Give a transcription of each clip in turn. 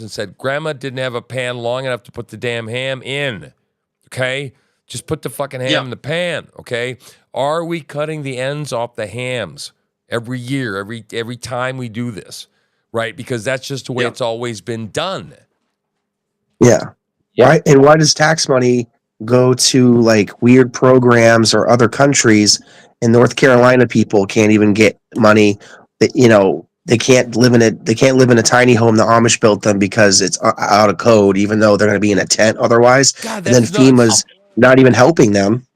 and said, Grandma didn't have a pan long enough to put the damn ham in. Okay? Just put the fucking ham in the pan. Okay? Are we cutting the ends off the hams every year, every time we do this? Right? Because that's just the way it's always been done. Yeah. Why? And why does tax money go to like weird programs or other countries? In North Carolina, people can't even get money. That they can't live in it. They can't live in a tiny home the Amish built them because it's out of code, even though they're going to be in a tent otherwise. God, and then FEMA's not even helping them.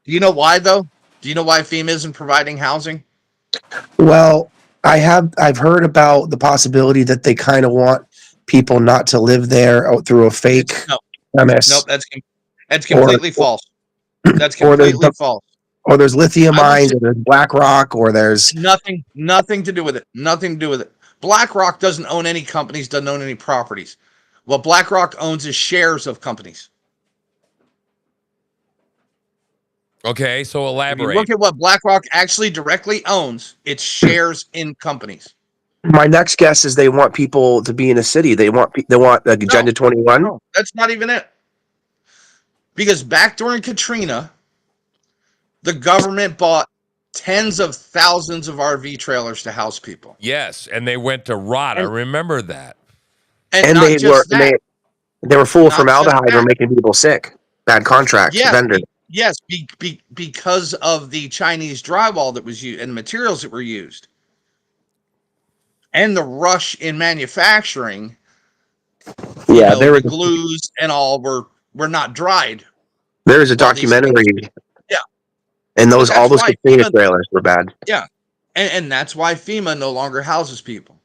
Do you know why though? Do you know why FEMA isn't providing housing? Well, I've heard about the possibility that they kind of want people not to live there through a fake premise. Nope, that's completely false. That's completely false. Or there's lithium mines, or there's BlackRock, or there's nothing to do with it. Nothing to do with it. BlackRock doesn't own any companies, doesn't own any properties. What BlackRock owns is shares of companies. Okay, so elaborate. If you look at what BlackRock actually directly owns, it's shares in companies. My next guess is they want people to be in a city. They want like Agenda 21. No, that's not even it. Because back during Katrina, the government bought tens of thousands of RV trailers to house people. Yes, and they went to rot. I remember that. And they were full of formaldehyde, were making people sick. Bad contracts, vendors. Yes, because of the Chinese drywall that was used and the materials that were used. And the rush in manufacturing, the glues and all were not dried. There is a documentary. Yeah. And all those Katrina trailers were bad. Yeah. And that's why FEMA no longer houses people.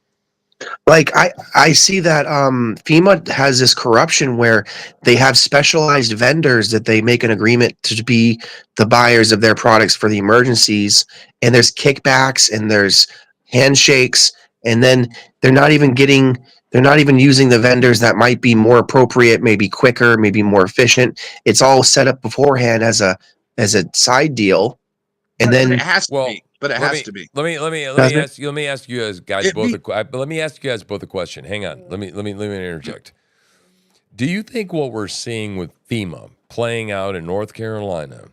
Like I see that FEMA has this corruption where they have specialized vendors that they make an agreement to be the buyers of their products for the emergencies, and there's kickbacks and there's handshakes, and then they're not even using the vendors that might be more appropriate, maybe quicker, maybe more efficient. It's all set up beforehand as a side deal, and then it has to be. But it has to be. Let me ask you guys both a question. Hang on. Let me interject. Do you think what we're seeing with FEMA playing out in North Carolina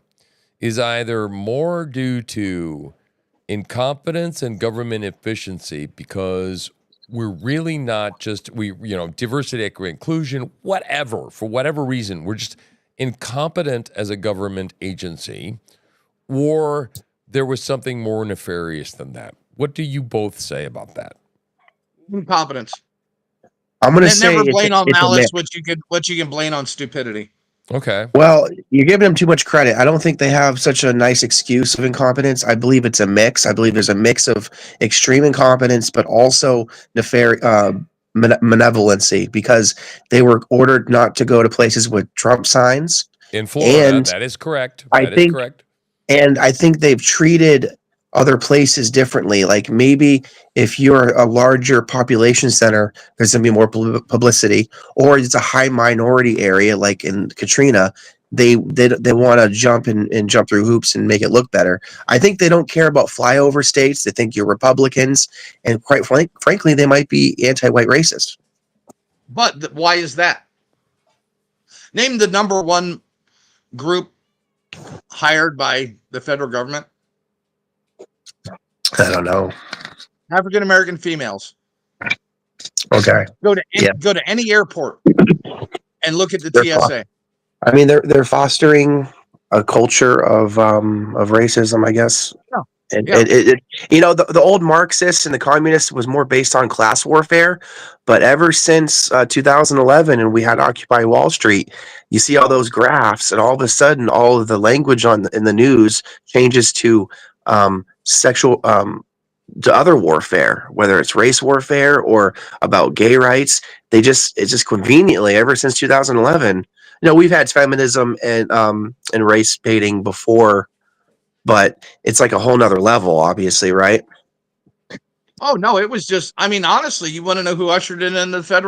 is either more due to incompetence and government efficiency, because we're really not just diversity, equity, inclusion, whatever, for whatever reason, we're just incompetent as a government agency, or there was something more nefarious than that? What do you both say about that? Incompetence. I'm going to say never blame on malice what you can blame on stupidity. Okay. Well, you're giving them too much credit. I don't think they have such a nice excuse of incompetence. I believe it's a mix. I believe there's a mix of extreme incompetence, but also malevolency, because they were ordered not to go to places with Trump signs. In Florida, that is correct. Correct. And I think they've treated other places differently. Like maybe if you're a larger population center, there's going to be more publicity, or it's a high minority area like in Katrina, they want to jump through hoops and make it look better. I think they don't care about flyover states. They think you're Republicans, and quite frankly, they might be anti-white racist. But why is that? Name the number one group hired by the federal government. I don't know. African American females. Okay. Go to any airport and look at the TSA. I mean, they're fostering a culture of racism, I guess. Yeah. The old Marxists and the communists was more based on class warfare, but ever since 2011 and we had Occupy Wall Street, you see all those graphs, and all of a sudden, all of the language in the news changes to sexual to other warfare, whether it's race warfare or about gay rights. It's just conveniently, ever since 2011. We've had feminism and race baiting before, but it's like a whole nother level, obviously, right? Oh, no, it was just, honestly, you want to know who ushered in the federal